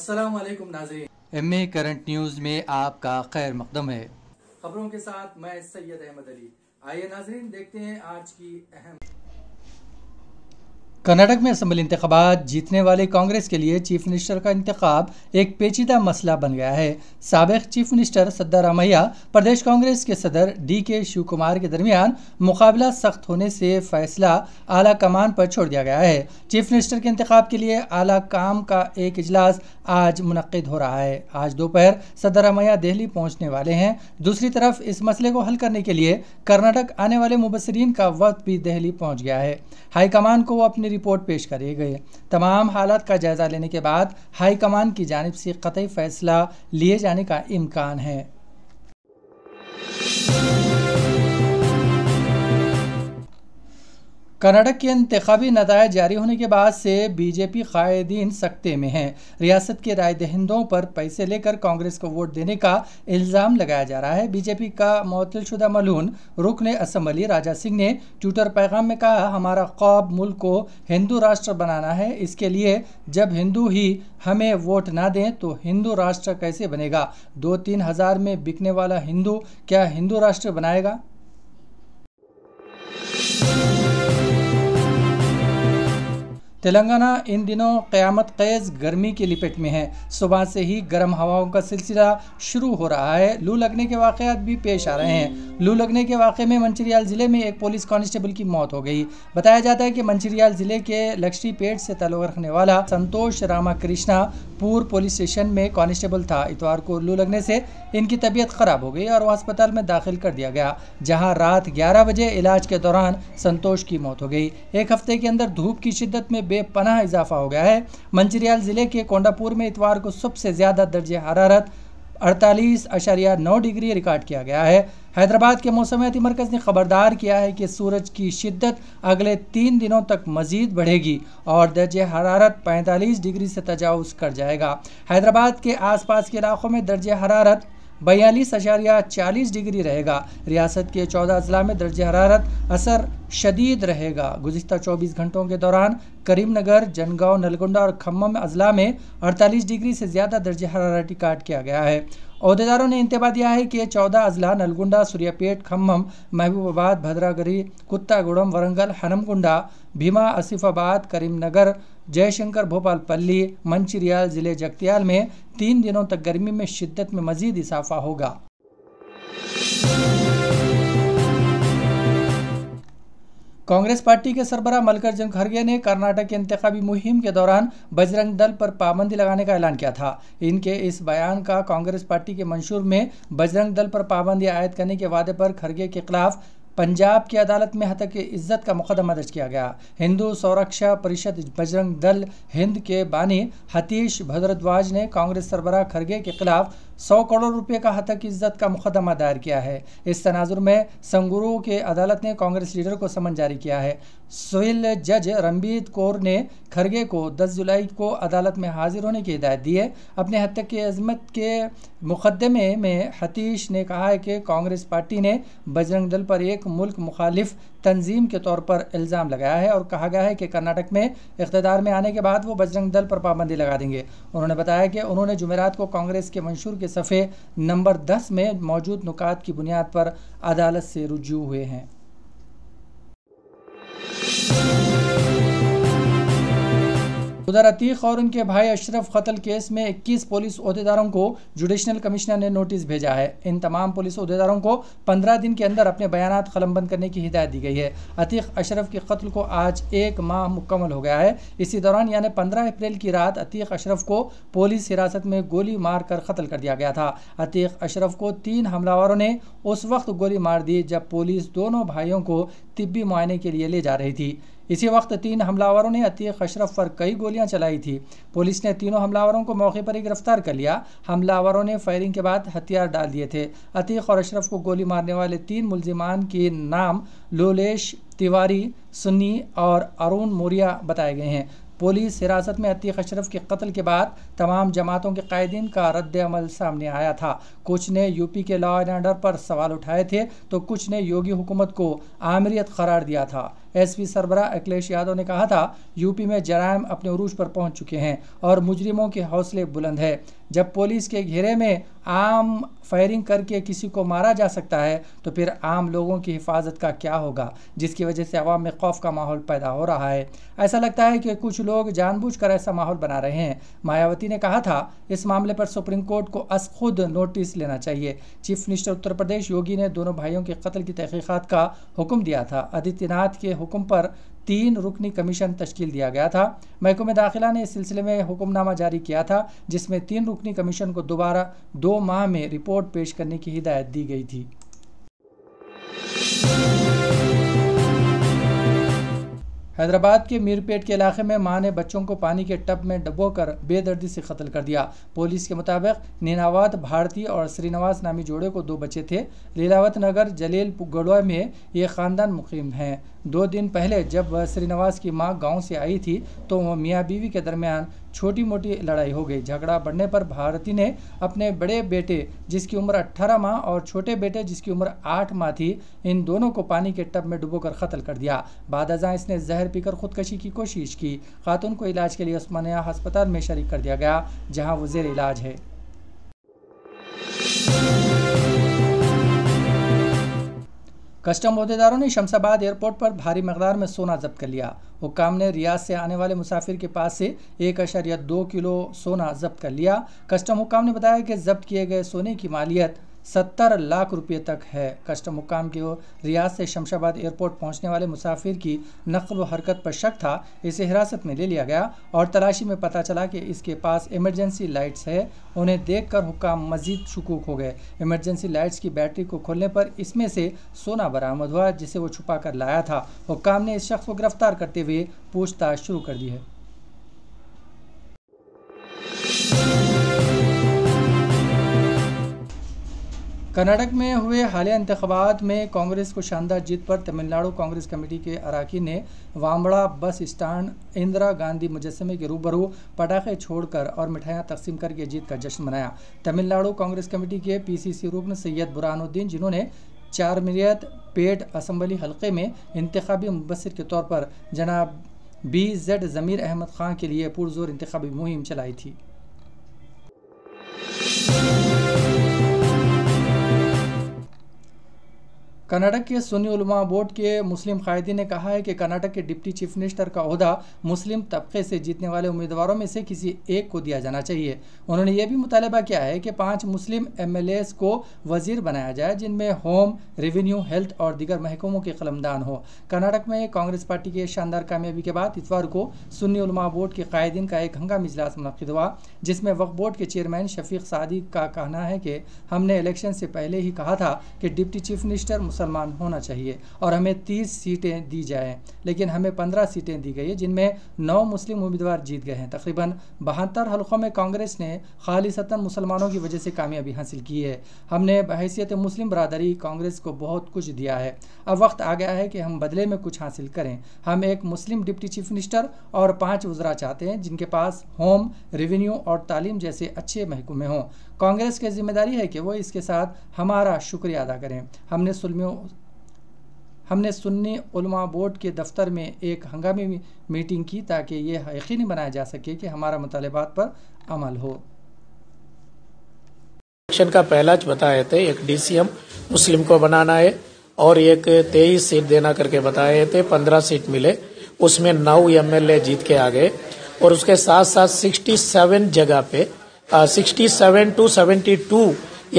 अस्सलाम वालेकुम नाज़रीन, एमए करंट न्यूज़ में आपका खैर मकदम है। खबरों के साथ मैं सैयद अहमद अली। आइए नाज़रीन, देखते हैं आज की अहम। कर्नाटक में असेंबली इंतखाबात जीतने वाले कांग्रेस के लिए चीफ मिनिस्टर का इंतखाब एक पेचीदा मसला बन गया है। साबिक चीफ मिनिस्टर सिद्धारामैया प्रदेश कांग्रेस के सदर डीके शिव कुमार के दरमियान मुकाबला सख्त होने से फैसला आला कमान पर छोड़ दिया गया है। चीफ मिनिस्टर के इंतखाब के लिए आला काम का एक इजलास आज मुनक्किद हो रहा है। आज दोपहर सिद्धारामैया दिल्ली पहुंचने वाले हैं। दूसरी तरफ इस मसले को हल करने के लिए कर्नाटक आने वाले मुबस्सिरीन का वक्त भी दिल्ली पहुंच गया है। हाईकमान को वो अपनी रिपोर्ट पेश करेंगे। तमाम हालात का जायजा लेने के बाद हाईकमान की जानिब से कतई फैसला लिए जाने का इम्कान है। कर्नाटक के इंतखाबी नतायज जारी होने के बाद से बीजेपी कायदीन सख्ते में हैं। रियासत के राय दहिंदों पर पैसे लेकर कांग्रेस को वोट देने का इल्ज़ाम लगाया जा रहा है। बीजेपी का मुअत्तलशुदा मलून रुकन असम्बली राजा सिंह ने ट्विटर पैगाम में कहा, हमारा ख्वाब मुल्क को हिंदू राष्ट्र बनाना है। इसके लिए जब हिंदू ही हमें वोट ना दें तो हिंदू राष्ट्र कैसे बनेगा? 2-3 हज़ार में बिकने वाला हिंदू क्या हिंदू राष्ट्र बनाएगा? तेलंगाना इन दिनों क़यामत ख़ेज़ गर्मी की लिपेट में है। सुबह से ही गर्म हवाओं का सिलसिला शुरू हो रहा है। लू लगने के वाक़यात भी पेश आ रहे हैं। लू लगने के वाक़े में मंचिरियाल ज़िले में एक पुलिस कांस्टेबल की मौत हो गई। बताया जाता है कि मंचिरियाल ज़िले के लक्ष्मीपेट से ताल्लुक़ रखने वाला संतोष रामाकृष्णा पूर्व पुलिस स्टेशन में कांस्टेबल था। इतवार को लू लगने से इनकी तबीयत ख़राब हो गई और वह अस्पताल में दाखिल कर दिया गया, जहाँ रात 11 बजे इलाज के दौरान संतोष की मौत हो गई। एक हफ्ते के अंदर धूप की शिद्दत में बेपनाह इजाफा हो गया है। मंचिरियाल ज़िले के कोंडापुर में इतवार को सबसे ज़्यादा दर्जे हरारत 48.9 डिग्री रिकॉर्ड किया गया है। हैदराबाद के मौसमियाती मरकज़ ने खबरदार किया है कि सूरज की शिद्दत अगले 3 दिनों तक मज़ीद बढ़ेगी और दर्जे हरारत 45 डिग्री से तजावुज़ कर जाएगा। हैदराबाद के आसपास के इलाकों में दर्जे हरारत 42.40 डिग्री रहेगा। रियासत के 14 अजला में दर्जे हरारत असर शदीद रहेगा। गुज़िश्ता 24 घंटों के दौरान करीमनगर, जनगांव, नलगोंडा और खम्मम अजला में 48 डिग्री से ज़्यादा दर्जे हरारत रिकॉर्ड किया गया है। अहदेदारों ने इंतबाह दिया है कि 14 अजला नलगोंडा, सूर्यापेट, खम्मम, महबूबाबाद, भद्रागरी, कुत्तागुड़म, वरंगल, हनमकुंडा, भीमा, आसिफाबाद, करीमनगर, जयशंकर, भोपालपल्ली, मंचिरियाल ज़िले जगतियाल में 3 दिनों तक गर्मी में शिद्दत में मज़ीद इजाफा होगा। कांग्रेस पार्टी के सरबराह मल्लिकार्जुन खड़गे ने कर्नाटक के इंतखाबी मुहिम के दौरान बजरंग दल पर पाबंदी लगाने का ऐलान किया था। इनके इस बयान का कांग्रेस पार्टी के मंशूर में बजरंग दल पर पाबंदी आयद करने के वादे पर खड़गे के खिलाफ पंजाब की अदालत में हत्या इज्जत का मुकदमा दर्ज किया गया। हिंदू संरक्षा परिषद बजरंग दल हिंद के बानी हतीश भद्रद्वाज ने कांग्रेस सरबराह खड़गे के खिलाफ 100 करोड़ रुपए का हत्या इज्जत का मुकदमा दायर किया है। इस तनाजुर में संगरूर के अदालत ने कांग्रेस लीडर को समन जारी किया है। सिविल जज रणबीर कौर ने खड़गे को 10 जुलाई को अदालत में हाजिर होने की हिदायत दी है। अपने हत्या की अजमत के मुकदमे में हतीश ने कहा है कि कांग्रेस पार्टी ने बजरंग दल पर एक मुल्क मुखालिफ तंजीम के तौर पर इल्ज़ाम लगाया है और कहा गया है कि कर्नाटक में इख्तिदार में आने के बाद वो बजरंग दल पर पाबंदी लगा देंगे। उन्होंने बताया कि उन्होंने जुमेरात को कांग्रेस के मंशूर के सफ़े नंबर 10 में मौजूद नुकात की बुनियाद पर अदालत से रुजू हुए हैं। उधर अतीक और उनके भाई अशरफ कत्ल केस में 21 पुलिस ओहदेदारों को जुडिशनल कमिश्नर ने नोटिस भेजा है। इन तमाम पुलिस ओहदेदारों को 15 दिन के अंदर अपने बयानात कलमबंद करने की हिदायत दी गई है। अतीक अशरफ के कत्ल को आज 1 माह मुकम्मल हो गया है। इसी दौरान यानी 15 अप्रैल की रात अतीक अशरफ को पुलिस हिरासत में गोली मार कर कत्ल कर दिया गया था। अतीक अशरफ को 3 हमलावरों ने उस वक्त गोली मार दी जब पुलिस दोनों भाइयों को तिब्बी मुआयने के लिए ले जा रही थी। इसी वक्त 3 हमलावरों ने अतीक अशरफ पर कई गोलियां चलाई थी। पुलिस ने तीनों हमलावरों को मौके पर ही गिरफ्तार कर लिया। हमलावरों ने फायरिंग के बाद हथियार डाल दिए थे। अतीक और अशरफ को गोली मारने वाले 3 मुलजिमान के नाम लोलेश तिवारी, सुन्नी और अरुण मोरिया बताए गए हैं। पुलिस हिरासत में अतीक अशरफ के कत्ल के बाद तमाम जमातों के कायदीन का रद्द अमल सामने आया था। कुछ ने यूपी के लॉ एंड ऑर्डर पर सवाल उठाए थे तो कुछ ने योगी हुकूमत को आमिरियत करार दिया था। एसपी सरबराह अखिलेश यादव ने कहा था, यूपी में जराइम अपने उरूज पर पहुंच चुके हैं और मुजरिमों के हौसले बुलंद है। जब पुलिस के घेरे में आम फायरिंग करके किसी को मारा जा सकता है तो फिर आम लोगों की हिफाजत का क्या होगा, जिसकी वजह से अवाम में खौफ का माहौल पैदा हो रहा है। ऐसा लगता है कि कुछ लोग जानबूझकर ऐसा माहौल बना रहे हैं। मायावती ने कहा था, इस मामले पर सुप्रीम कोर्ट को खुद नोटिस लेना चाहिए। चीफ मिनिस्टर उत्तर प्रदेश योगी ने दोनों भाइयों के कत्ल की तहकीकात का हुक्म दिया था। आदित्यनाथ के हुक्म पर 3 रुकनी कमीशन तश्कील दिया गया था। महकमे दाखिला ने इस सिलसिले में हुक्मनामा जारी किया था, जिसमें 3 रुकनी कमीशन को दोबारा 2 माह में रिपोर्ट पेश करने की हिदायत दी गई थी। हैदराबाद के मीरपेट के इलाके में मां ने बच्चों को पानी के टब में डुबोकर बेदर्दी से कत्ल कर दिया। पुलिस के मुताबिक नीनावत भारती और श्रीनिवास नामी जोड़े को 2 बच्चे थे। लीलावत नगर जलील गढ़वा में ये खानदान मुकीम हैं। 2 दिन पहले जब श्रीनिवास की मां गांव से आई थी तो मियाँ बीवी के दरमियान छोटी मोटी लड़ाई हो गई। झगड़ा बढ़ने पर भारती ने अपने बड़े बेटे जिसकी उम्र 18 माह और छोटे बेटे जिसकी उम्र 8 माह थी, इन दोनों को पानी के टब में डुबोकर कत्ल कर दिया। बादअज़ां इसने जहर पीकर खुदकशी की कोशिश की। खातून को इलाज के लिए उस्मानिया अस्पताल में शरीक कर दिया गया, जहां वो ज़ेर इलाज है। कस्टम अहदेदारों ने शमशाबाद एयरपोर्ट पर भारी मकदार में सोना जब्त कर लिया। हुक्काम ने रियाद से आने वाले मुसाफिर के पास से 1.2 किलो सोना जब्त कर लिया। कस्टम हुक्काम ने बताया कि जब्त किए गए सोने की मालियत 70 लाख रुपये तक है। कस्टम हुक्काम के रियाद से शमशाबाद एयरपोर्ट पहुंचने वाले मुसाफिर की नक़ल व हरकत पर शक था। इसे हिरासत में ले लिया गया और तलाशी में पता चला कि इसके पास इमरजेंसी लाइट्स है। उन्हें देखकर हुक्काम मजीद शुकूक हो गए। इमरजेंसी लाइट्स की बैटरी को खोलने पर इसमें से सोना बरामद हुआ, जिसे वो छुपा कर लाया था। हुक्काम ने इस शख्स को गिरफ्तार करते हुए पूछताछ शुरू कर दी है। कर्नाटक में हुए हालिया इंतखाबात में कांग्रेस को शानदार जीत पर तमिलनाडु कांग्रेस कमेटी के अरकान ने वामड़ा बस स्टैंड इंदिरा गांधी मुजस्समे के रूबरू पटाखे छोड़कर और मिठाइयाँ तकसीम करके जीत का जश्न मनाया। तमिलनाडु कांग्रेस कमेटी के पीसीसी रुकन सैयद बुरहानुद्दीन, जिन्होंने चारमिलियत पेट असम्बली हल्के में इंतखाबी मुबस्सिर के तौर पर जनाब BZ ज़मीर अहमद खान के लिए पुरजोर इंतखाबी मुहिम चलाई थी। कर्नाटक के सुन्नी उलमा बोर्ड के मुस्लिम कायदीन ने कहा है कि कर्नाटक के डिप्टी चीफ मिनिस्टर का ओहदा मुस्लिम तबके से जीतने वाले उम्मीदवारों में से किसी एक को दिया जाना चाहिए। उन्होंने ये भी मुतालबा किया है कि 5 मुस्लिम MLAs को वजीर बनाया जाए, जिनमें होम, रेवेन्यू, हेल्थ और दीगर महकमों के कलमदान हो। कर्नाटक में कांग्रेस पार्टी की शानदार कामयाबी के बाद इतवार को सुन्नी उलमा बोर्ड के कायदीन का एक हंगामी इजलास मुनक्किद हुआ, जिसमें वक्फ बोर्ड के चेयरमैन शफीक सादी का कहना है कि हमने इलेक्शन से पहले ही कहा था कि डिप्टी चीफ मिनिस्टर मुसलमान होना चाहिए और हमें 30 सीटें दी जाएं, लेकिन हमें 15 सीटें दी गई, जिनमें 9 मुस्लिम उम्मीदवार जीत गए हैं। तकरीबन 72 हलकों में कांग्रेस ने खालिसतन मुसलमानों की वजह से कामयाबी हासिल की है। हमने बहैसियत मुस्लिम बरादरी कांग्रेस को बहुत कुछ दिया है। अब वक्त आ गया है कि हम बदले में कुछ हासिल करें। हम एक मुस्लिम डिप्टी चीफ मिनिस्टर और 5 वज़रा चाहते हैं, जिनके पास होम, रेवेन्यू और तालीम जैसे अच्छे महकमे हों। कांग्रेस की जिम्मेदारी है कि वो इसके साथ हमारा शुक्रिया अदा करें। हमने सुन्नी उलमा बोर्ड के दफ्तर में एक हंगामी मीटिंग की ताकि ये यकीनी बनाया जा सके कि हमारा मुतालबात पर अमल हो। इलेक्शन का पहला बताए थे, एक DCM मुस्लिम को बनाना है और एक 23 सीट देना करके बताए थे। 15 सीट मिले, उसमें 9 MLA जीत के आ गए और उसके साथ साथ 67 जगह पे 67 to 72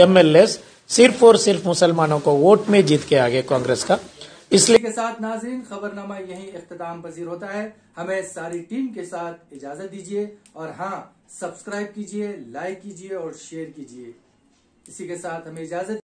MLAs सिर्फ और सिर्फ मुसलमानों को वोट में जीत के आ गए कांग्रेस का। इसलिए के साथ नाज़रीन, खबरनामा यही इख्तिताम पजीर होता है। हमें सारी टीम के साथ इजाजत दीजिए और हाँ, सब्सक्राइब कीजिए, लाइक कीजिए और शेयर कीजिए। इसी के साथ हमें इजाजत।